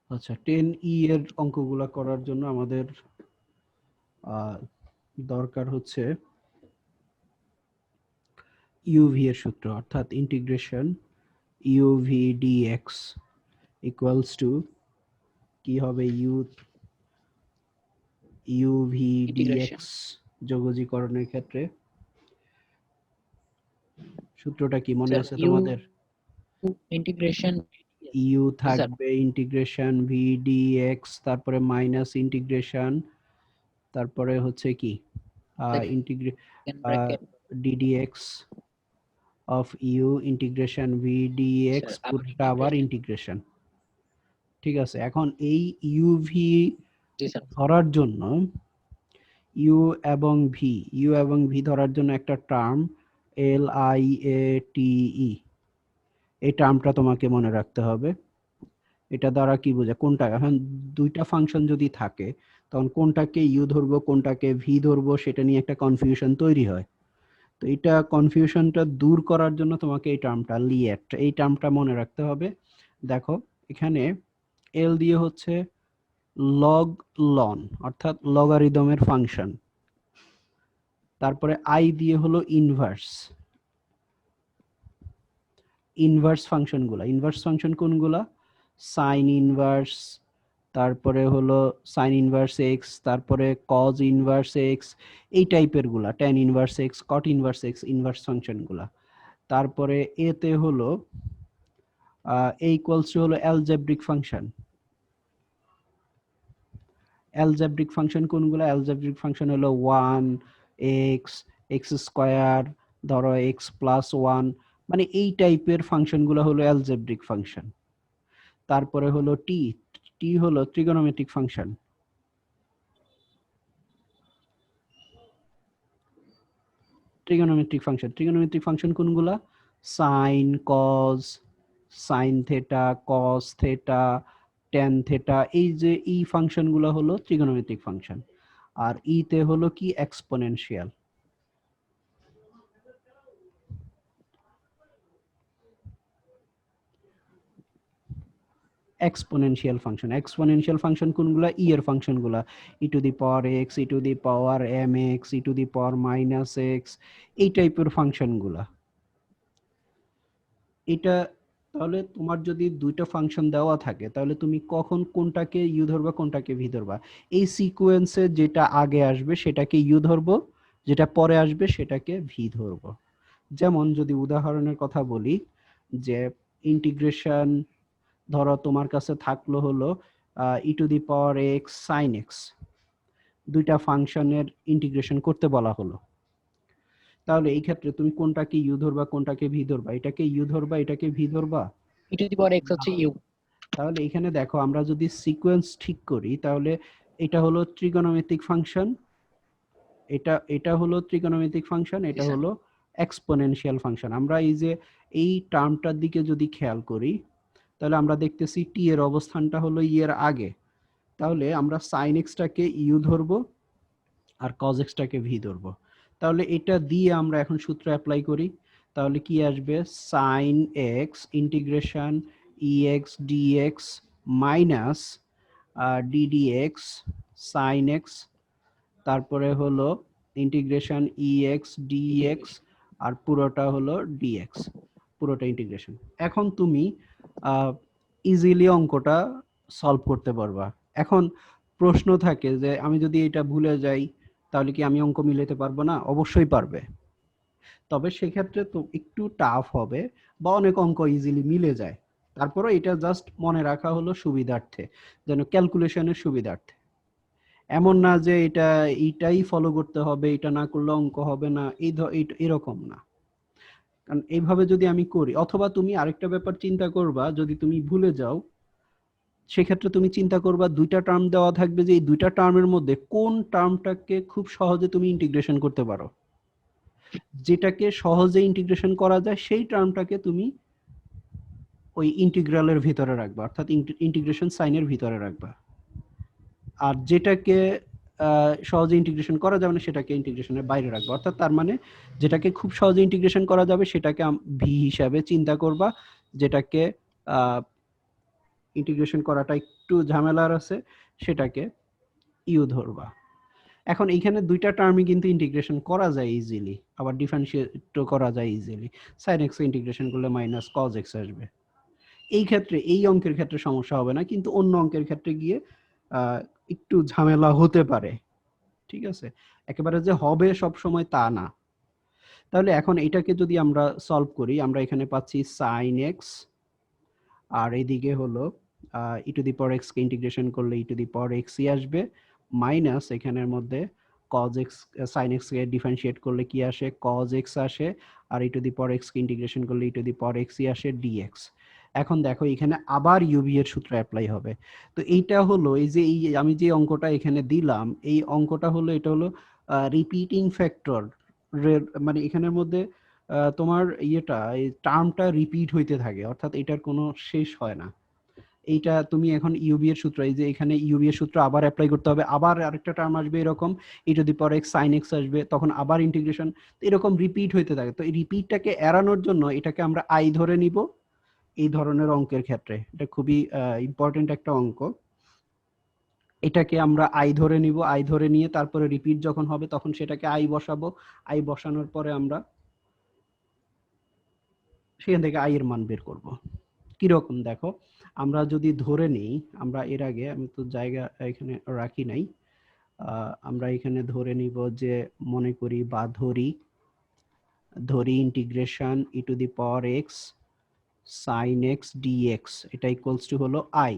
আচ্ছা, 10E এর অঙ্কগুলা করার জন্য আমাদের দরকার হচ্ছে ইউভি এর সূত্র, অর্থাৎ integration uv dx equals to কি হবে, ইউভি ইন্টিগ্রেশন ডিএক্স যোগজীকরণের ক্ষেত্রে সূত্রটা কি মনে স্যার আছে ইউ তোমাদের? ইন্টিগ্রেশন ইউ স্যার থাকবে ইন্টিগ্রেশন ভি ডিএক্স, তারপরে মাইনাস ইন্টিগ্রেশন, তারপরে হচ্ছে কি integral second bracket ddx of U integration V dx sir আবার পুরোটা আবার ইন্টিগ্রেশন ইন্টিগ্রেশন। ঠিক আছে, এখন এই ইউভি জি স্যার ধরার জন্য ইউ এবং ভি ধরার জন্য একটা টার্ম LIATE, এই টার্মটা তোমাকে মনে রাখতে হবে। এটা দ্বারা কি বোঝায়, কোনটা, এখন দুইটা ফাংশন যদি থাকে তখন কোনটাকে ইউ ধরবো কোনটাকে ভি ধরবো সেটা নিয়ে একটা কনফিউশন তৈরি হয়। তো এটা কনফিউশনটা দূর করার জন্য তোমাকে এই টার্মটা এই টার্মটা মনে রাখতে হবে। দেখো এখানে এল দিয়ে হচ্ছে লগ লন, অর্থাৎ লগারিদমের ফাংশন, তারপরে আই দিয়ে হলো ইনভার্স ফাংশন কোনগুলা, সাইন ইনভার্স, তারপরে হলো সাইন ইনভার্স এক্স, তারপরে কজ ইনভার্স এক্স, এই টাইপের গুলা, ট্যান ইনভার্স এক্স, কট ইনভার্স এক্স, ইনভার্স ফাংশন গুলা। তারপরে এতে হলো এ ইকুয়ালস টু হলো অ্যালজেব্রিক ফাংশন কোনগুলা, অ্যালজেব্রিক ফাংশন হলো 1 এক্স, এক্স স্কয়ার, ধরো এক্স প্লাস 1, মানে এই টাইপের ফাংশনগুলো হলো অ্যালজেব্রিক ফাংশন। তারপরে হলো টি, টি হলো ট্রিগোনোমেট্রিক ফাংশন। ট্রিগোনোমেট্রিক ফাংশন কোনগুলা, sign cause, sine theta, cos theta, tan theta, এই যে এই ফাংশনগুলো হলো ট্রিগোনোমেট্রিক ফাংশন। আর ইতে হলো কি এক্সপোনেনশিয়াল। এক্সপোনেনশিয়াল ফাংশন কোনগুলা, ই এর ফাংশনগুলা, E to the power X, E to the power M X, E to the power minus X, এই টাইপের ফাংশনগুলা। এটা তাহলে তোমার যদি দুইটা ফাংশন দেওয়া থাকে তাহলে তুমি কখন কোনটাকে ইউ ধরবা কোনটাকে ভি ধরবা, এই সিকোয়েন্সে যেটা আগে আসবে সেটাকে ইউ ধরবো, যেটা পরে আসবে সেটাকে ভি ধরবো। যেমন যদি উদাহরণের কথা বলি, যে ইন্টিগ্রেশন, ধরো তোমার কাছে থাকলো হলো E to the power x sine X, দুইটা ফাংশনের ইন্টিগ্রেশন করতে বলা হলো, তাহলে এই ক্ষেত্রে তুমি কোনটাকে ইউ ধরবা কোনটাকে ভি ধরবা, এটাকে ইউ ধরবা এটাকে ভি ধরবা? ই টু দি পাওয়ার এক্স হচ্ছে ইউ তাহলে এখানে দেখো আমরা যদি সিকোয়েন্স ঠিক করি তাহলে এটা হলো ট্রিগোনোমেট্রিক ফাংশন, এটা হলো ট্রিগোনোমেট্রিক ফাংশন, জি এটা স্যার হলো এক্সপোনেনশিয়াল ফাংশন। আমরা এই যে এই টার্মটার দিকে যদি খেয়াল করি তাহলে আমরা দেখতেছি টি এর অবস্থানটা হলো ই এর আগে, তাহলে আমরা সাইন এক্সটাকে ইউ ধরবো আর কজ এক্সটাকে ভি ধরবো। তাহলে এটা দিয়ে আমরা এখন সূত্র অ্যাপ্লাই করি, তাহলে কি আসবে, sine X integration E X dx minus ddx sine X, তারপরে হলো ইন্টিগ্রেশন ই এক্স ডিএক্স, আর পুরোটা হলো ডিএক্স, পুরোটা ইন্টিগ্রেশন। এখন তুমি ইজিলি অঙ্কটা সলভ করতে পারবা। এখন প্রশ্ন থাকে যে আমি যদি এটা ভুলে যাই তাহলে কি আমি অঙ্ক মিলাতে পারবো না? অবশ্যই পারবে, তবে সেক্ষেত্রে তো একটু টাফ হবে, বা অনেক অঙ্ক ইজিলি মিলে যায়। তারপরে এটা জাস্ট মনে রাখা হলো সুবিধার্থে, যেন ক্যালকুলেশনের সুবিধার্থে। এমন না যে এইটাই ফলো করতে হবে, এটা না করলে অঙ্ক হবে না, এরকম না। কারণ এইভাবে যদি আমি করি, অথবা তুমি আরেকটা ব্যাপার চিন্তা করবা, যদি তুমি ভুলে যাও সেক্ষেত্রে তুমি চিন্তা করবা দুইটা টার্ম দেওয়া থাকবে, যে এই দুইটা টার্মের মধ্যে কোন টার্মটাকে খুব সহজে তুমি ইন্টিগ্রেশন করতে পারো, যেটাকে সহজে ইন্টিগ্রেশন করা যায় সেই টার্মটাকে তুমি ওই ইন্টিগ্রালের ভিতরে রাখবা, অর্থাৎ ইন্টিগ্রেশন সাইনের ভিতরে রাখবা। আর যেটাকে সহজে ইন্টিগ্রেশন করা যাবে না সেটাকে ইন্টিগ্রেশনের বাইরে রাখবা। অর্থাৎ তার মানে যেটাকে খুব সহজে ইন্টিগ্রেশন করা যাবে সেটাকে ভি হিসাবে চিন্তা করবা, যেটাকে ইন্টিগ্রেশন করাটা একটু ঝামেলার আছে, সেটাকে ইউ ধরবা। এখন এইখানে দুইটা টার্মই কিন্তু ইন্টিগ্রেশন করা যায় ইজিলি, আবার ডিফারেন্সিয়েটও করা যায় ইজিলি। সাইন এক্স ইন্টিগ্রেশন করলে মাইনাস কজ এক্স আসবে। এই ক্ষেত্রে এই অঙ্কের ক্ষেত্রে সমস্যা হবে না, কিন্তু অন্য অঙ্কের ক্ষেত্রে গিয়ে একটু ঝামেলা হতে পারে। ঠিক আছে, একেবারে যে হবে সব সময় তা না। তাহলে এখন এটাকে যদি আমরা সলভ করি, আমরা এখানে পাচ্ছি সাইন এক্স, আর এইদিকে হলো E to the power X কে ইন্টিগ্রেশন করলে ই টু দি পাওয়ার এক্সই আসবে, মাইনাস এখানের মধ্যে কজ এক্স, সাইন এক্স কে ডিফারেন্সিয়েট করলে কি আসে, কজ এক্স আসে, আর E to the power X কে ইন্টিগ্রেশন করলে ই টু দি পাওয়ার এক্সই আসে ডিএক্স। এখন দেখো এখানে আবার ইউভি এর সূত্র অ্যাপ্লাই হবে। তো এইটা হলো এই যে এই আমি যে অঙ্কটা এখানে দিলাম, এই অঙ্কটা হলো এটা হলো রিপিটিং ফ্যাক্টর, মানে এখানের মধ্যে তোমার ইয়েটা এই টার্মটা রিপিট হইতে থাকে, অর্থাৎ এটার কোনো শেষ হয় না। এইটা তুমি এখন ইউবি এর সূত্র, এই যে এখানে ইউবি এর সূত্র আবার অ্যাপ্লাই করতে হবে, আবার আরেকটা টার্ম আসবে এরকম, E to the power x sine X আসবে, তখন আবার ইন্টিগ্রেশন, এরকম রিপিট হইতে থাকে। তো এই রিপিটটাকে এড়ানোর জন্য এটাকে আমরা আই ধরে নিব এই ধরনের অঙ্কের ক্ষেত্রে। এটা খুবই ইম্পর্টেন্ট একটা অঙ্ক। এটাকে আমরা আই ধরে নিব, আই ধরে নিয়ে তারপরে রিপিট যখন হবে তখন সেটাকে আই বসাবো, আই বসানোর পরে আমরা সেখান থেকে আই এর মান বের করব। কিরকম দেখো, আমরা যদি ধরে নিই, আমরা এর আগে আমি তো জায়গা এখানে রাখি নাই, আমরা এখানে ধরে নিব যে মনে করি বা ধরি integration E to the power x sine x dx, এটা ইকুয়ালস টু হলো আই।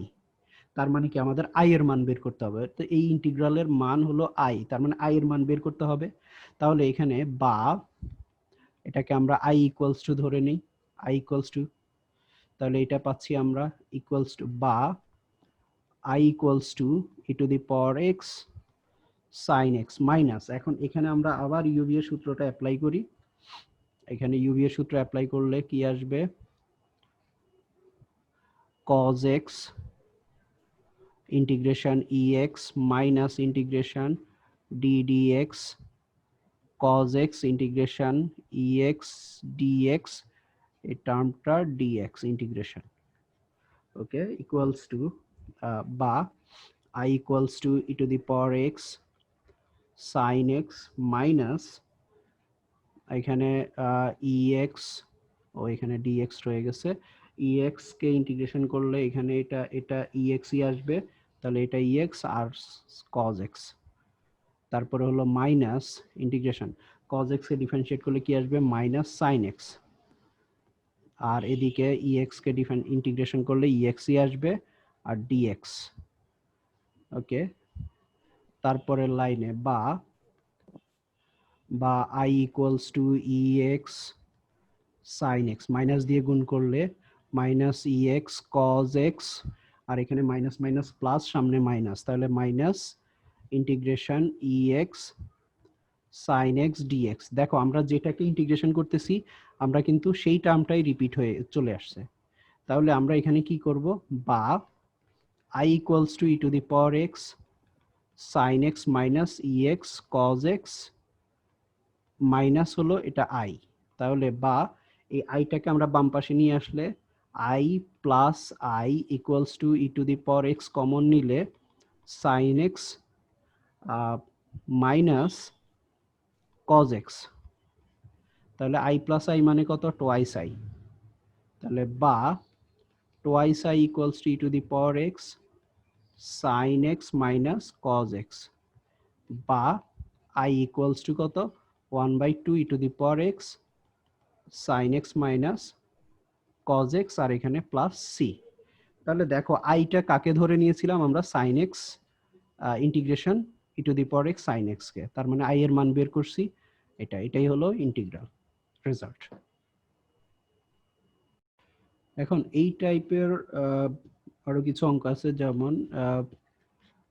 তার মানে কি আমাদের আই এর মান বের করতে হবে। তো এই ইন্টিগ্রালের মান হলো আই, তার মানে আই এর মান বের করতে হবে। তাহলে এখানে বা এটাকে আমরা আই ইকুয়ালস টু ধরে নিই, আই ইকুয়ালস টু, তাহলে এটা পাচ্ছি আমরা ইকুয়ালস টু বা I equals to E to the power x sine x minus, এখন এখানে আমরা আবার ইউভি এর সূত্রটা অ্যাপ্লাই করি। এখানে ইউভি এর সূত্র অ্যাপ্লাই করলে কি আসবে, cos x integration ex minus integration ddx cos x integration ex dx, এই টার্মটা dx integration, okay, equals to বা I equals to E to the power x sine x minus এখানে ex, ও এখানে dx রয়ে গেছে, ex কে integration করলে এখানে এটা ex ই আসবে, তাহলে এটা ex আর cos x, তারপরে হলো মাইনাস ইন্টিগ্রেশন cos x কে ডিফারেন্সিয়েট করলে কি আসবে, মাইনাস sin x, আর এদিকে ex কে ইন্টিগ্রেশন করলে ex ই আসবে আর dx, ওকে। তারপরে লাইনে বা I equals two ex sin x, minus দিয়ে গুণ করলে মাইনাস ex cos x, আর এখানে মাইনাস মাইনাস প্লাস, সামনে মাইনাস, তাহলে minus integration ex sin x dx। দেখো আমরা যেটাকে ইন্টিগ্রেশন করতেছি আমরা কিন্তু সেই টার্মটাই রিপিট হয়ে চলে আসছে। তাহলে আমরা এখানে কি করব, বা I equals to E to the power x sin x minus ex cos x minus হলো এটা i, তাহলে বা এই আইটাকে আমরা বাম পাশে নিয়ে আসলে i plus i equals to E to the power x common নিলে sin x minus cos x, তাহলে i প্লাস i মানে কত, টোয়াইস i, তাহলে বা twice i equals to E to the power x sin x minus cos x, বা i equals to কত, 1/2 E to the power x sin x minus cos x, আর এখানে plus c। তাহলে দেখো আইটা কাকে ধরে নিয়েছিলাম আমরা, sin x integration E to the power x sin x কে, তার মানে i এর মান বের করছি, এটাই হলো ইন্টিগ্রাল রেজাল্ট। এখন এই টাইপের আরো কিছু অঙ্ক আছে, যেমন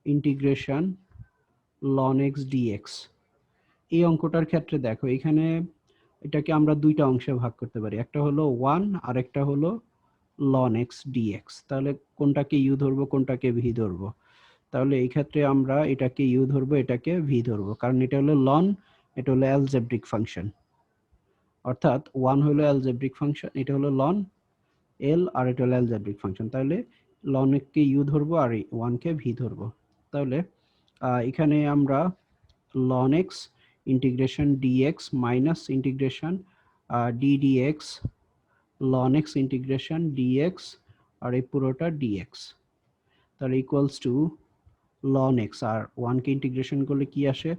ইন্টিগ্রেশন ln x dx। এই অঙ্কটার ক্ষেত্রে দেখো এখানে এটাকে আমরা দুইটা অংশে ভাগ করতে পারি, একটা হলো 1 আর একটা হলো ln x dx। তাহলে কোনটাকে ইউ ধরবো কোনটাকে ভি ধরবো, তাহলে এই ক্ষেত্রে আমরা এটাকে ইউ ধরবো এটাকে ভি ধরবো, কারণ এটা হলো ln, এটা হলো অ্যালজেব্রিক ফাংশন, অর্থাৎ 1 হলো অ্যালজেব্রিক ফাংশন, এটা হলো ln l, আর এটা হলো অ্যালজেব্রিক ফাংশন। তাহলে ln কে u ধরবো আর 1 কে v ধরবো। তাহলে এখানে আমরা ln x integration dx minus integration d dx ln x integration dx আর এই পুরোটা dx, তাহলে ইকুয়ালস টু ln x, আর 1 কে ইন্টিগ্রেশন করলে কি আসে,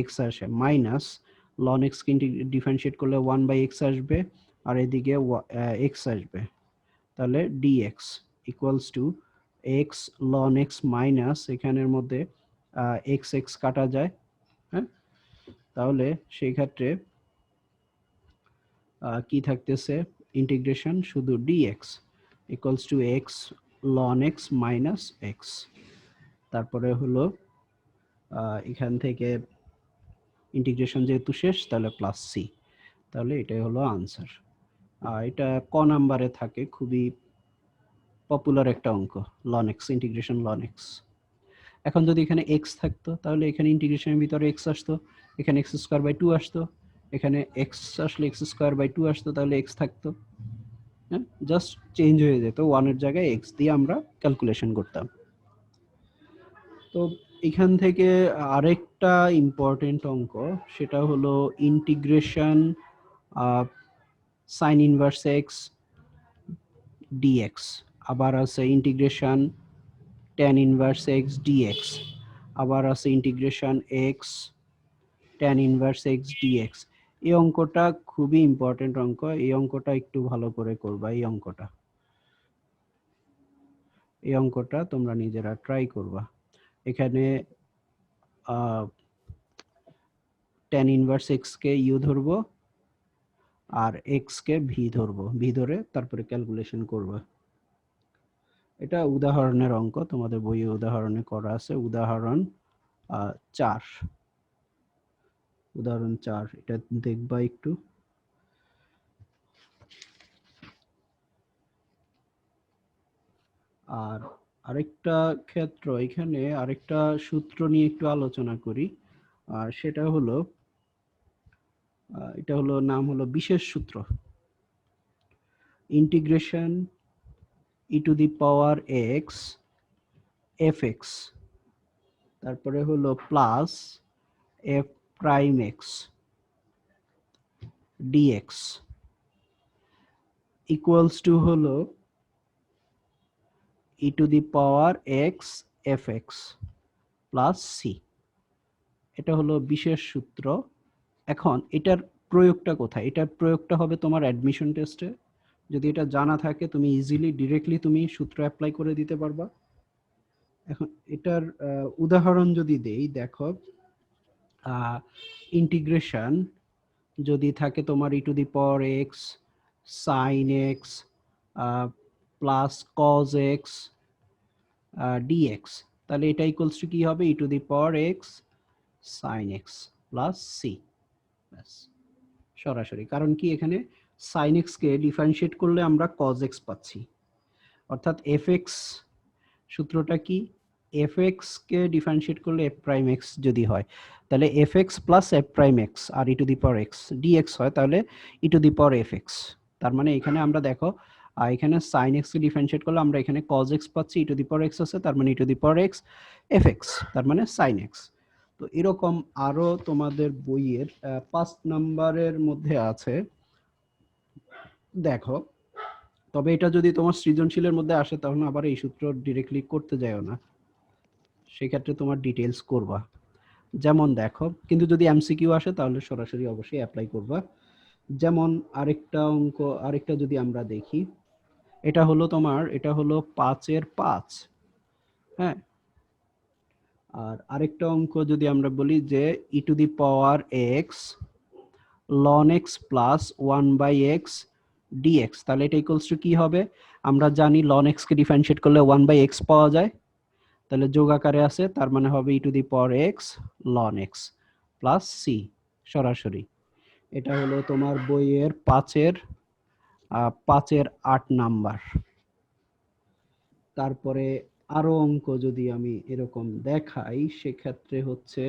x আসে, মাইনাস ln x কে ডিফারেন্সিয়েট করলে 1/x আসবে আর এদিকে x আসবে, তাহলে dx equals to x ln x minus এখানের মধ্যে x x কাটা যায়, হ্যাঁ, তাহলে সেই ক্ষেত্রে কি থাকতেছে, ইন্টিগ্রেশন শুধু dx equals to x ln x minus x, তারপরে হলো এখান থেকে ইন্টিগ্রেশন যেহেতু শেষ তাহলে প্লাস সি, তাহলে এটাই হলো আনসার। এটা ক নাম্বারে থাকে, খুবই পপুলার একটা অঙ্ক, ln x integration ln x। এখন যদি এখানে x থাকতো তাহলে এখানে ইন্টিগ্রেশনের ভিতরে x আসতো, এখানে x স্কয়ার বাই 2 আসতো, এখানে x আসলে x স্কয়ার বাই 2 আসতো, তাহলে x থাকতো, হ্যাঁ, জাস্ট চেঞ্জ হয়ে যেত, 1 এর জায়গায় x দিয়ে আমরা ক্যালকুলেশন করতাম। তো এখান থেকে আরেকটা ইম্পর্টেন্ট অঙ্ক, সেটা হলো integration sine inverse x dx, আবার আছে integration tan inverse x dx, আবার আছে integration x tan inverse x dx. এই অঙ্কটা খুবই ইম্পর্টেন্ট অঙ্ক, এই অঙ্কটা একটু ভালো করে করবা। এই অঙ্কটা তোমরা নিজেরা ট্রাই করবা। এখানে ট্যান ইনভার্স এক্স কে ইউ ধরবো আর এক্স কে ভি ধরবো, ভি ধরে তারপরে ক্যালকুলেশন করবা। এটা উদাহরণের অঙ্ক, তোমাদের বইয়ে উদাহরণে করা আছে, উদাহরণ 4, উদাহরণ 4, এটা দেখবা একটু। আর আরেকটা ক্ষেত্র, এখানে আরেকটা সূত্র নিয়ে একটু আলোচনা করি, আর সেটা হলো এটা হলো নাম হলো বিশেষ সূত্র, integration E to the power X F X, তারপরে হলো plus F prime X dx equals to হলো E to the power X F X plus C. এটা হলো বিশেষ সূত্র। এখন এটার প্রয়োগটা কোথায়? এটার প্রয়োগটা হবে তোমার অ্যাডমিশন টেস্টে। যদি এটা জানা থাকে তুমি ইজিলি ডিরেক্টলি তুমি সূত্র অ্যাপ্লাই করে দিতে পারবা। এখন এটার উদাহরণ যদি দেই, দেখো ইন্টিগ্রেশন যদি থাকে তোমার E to the power x sine X plus cos X dx, তাহলে এটা ইকুয়ালস টু কি হবে, E to the power x sine X plus C, সরাসরি। কারণ কি, এখানে সাইন এক্স কে ডিফারেন্সিয়েট করলে আমরা কজ এক্স পাচ্ছি, অর্থাৎ এফ এক্স সূত্রটা কি, এফ এক্স কে ডিফারেন্সিয়েট করলে এফ প্রাইম এক্স যদি হয়, তাহলে F X plus F prime X আর E to the power X dx হয়, তাহলে E to the power F X. তার মানে এখানে আমরা দেখো এখানে সাইন এক্স কে ডিফারেন্সিয়েট করলে আমরা এখানে কজ এক্স পাচ্ছি, ই টু দি পাওয়ার এক্স আছে, তার মানে E to the power X F X, তার মানে সাইন এক্স। তো এরকম আরো তোমাদের বইয়ের 5 নাম্বারের মধ্যে আছে, দেখো। তবে এটা যদি তোমার সৃজনশীলের মধ্যে আসে তাহলে আবার এই সূত্র ডিরেক্টলি করতে যাও না, সেক্ষেত্রে তোমার ডিটেলস করবা। যেমন দেখো, কিন্তু যদি এমসিকিউ আসে তাহলে সরাসরি অবশ্যই অ্যাপ্লাই করবা। যেমন আরেকটা অঙ্ক, আরেকটা যদি আমরা দেখি, এটা হলো 5-এর 5, হ্যাঁ। আর আরেকটা অঙ্ক যদি আমরা বলি যে E to the power X ln x plus 1/x dx, তাহলে এটা ইকুয়ালস টু কি হবে, আমরা জানি ln x কে ডিফারেন্সিয়েট করলে 1/x পাওয়া যায়, তাহলে যোগ আকারে আছে, তার মানে হবে E to the power x ln x plus C, সরাসরি। এটা হলো তোমার বইয়ের 5-এর 8 নাম্বার। তারপরে আরো অঙ্ক যদি আমি এরকম দেখাই, সেক্ষেত্রে হচ্ছে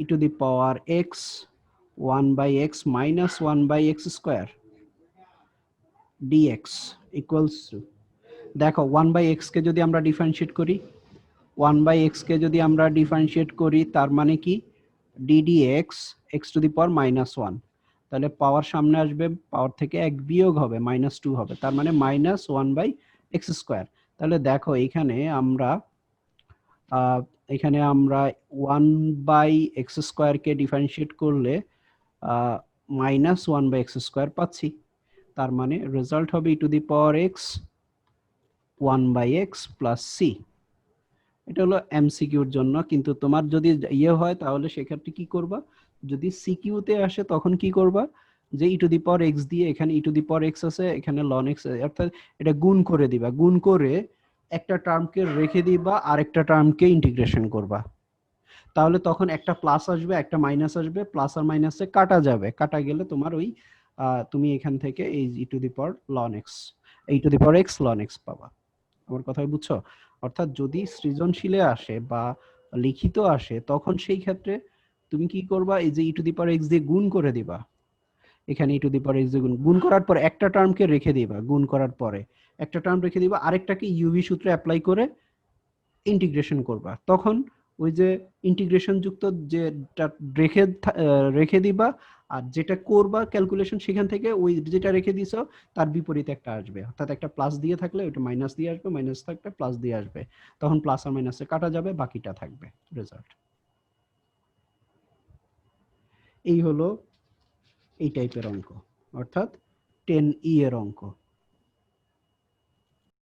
E to the power X 1/x minus 1/x square dx equals to, দেখো 1/x কে যদি আমরা ডিফারেন্সিয়েট করি, 1/x কে যদি আমরা ডিফারেন্সিয়েট করি তার মানে কি ddx x টু দি পাওয়ার -1, তাহলে পাওয়ার সামনে আসবে, পাওয়ার থেকে 1 বিয়োগ হবে -2 হবে, তার মানে -1/x²। তাহলে দেখো এখানে আমরা 1/x² কে ডিফারেন্সিয়েট করলে -1/x² পাচ্ছি, তার মানে রেজাল্ট হবে e two the power x 1/x plus c। এটা হলো এমসিকিউর জন্য, কিন্তু তোমার যদি ইয়ে হয় তাহলে সেক্ষেত্রে কি করবা, যদি সিকিউতে আসে তখন কি করবা, যে E to the power x দিয়ে এখানে ই টু দি পাওয়ার এক্স আছে, এখানে লন এক্স, অর্থাৎ এটা গুণ করে দিবা, গুণ করে একটা টার্মকে রেখে দিবা আরেকটা টার্মকে ইন্টিগ্রেশন করবা, তাহলে তখন একটা প্লাস আসবে একটা মাইনাস আসবে, প্লাস আর মাইনাসে কাটা যাবে, কাটা গেলে তোমার ওই তুমি এখান থেকে এই E to the power ln X, E to the power X ln X পাবা। আমার কথা বুঝছো? অর্থাৎ যদি সৃজনশীলে আসে বা লিখিত আসে তখন সেই ক্ষেত্রে তুমি কি করবা, এই যে E to the power x দিয়ে গুণ করে দিবা, এখানে ই টু দি পাওয়ার এক্স দিয়ে গুণ করার পর একটা টার্মকে রেখে দিবা, গুণ করার পরে একটা টার্ম রেখে দিবা, আরেকটাকে ইউভি সূত্রে অ্যাপ্লাই করে ইন্টিগ্রেশন করবা, তখন ওই যে ইন্টিগ্রেশন যুক্ত যেটা রেখে দিবা, আর যেটা করবা ক্যালকুলেশন সেখান থেকে ওই যেটা রেখে দিছো তার বিপরীতে একটা আসবে, অর্থাৎ একটা প্লাস দিয়ে থাকলে ওটা মাইনাস দিয়ে আসবে, মাইনাস থাকলে প্লাস দিয়ে আসবে, তখন প্লাস আর মাইনাসে কাটা যাবে, বাকিটা থাকবে রেজাল্ট। এই হলো এই টাইপের অঙ্ক, অর্থাৎ 10E এর অঙ্ক।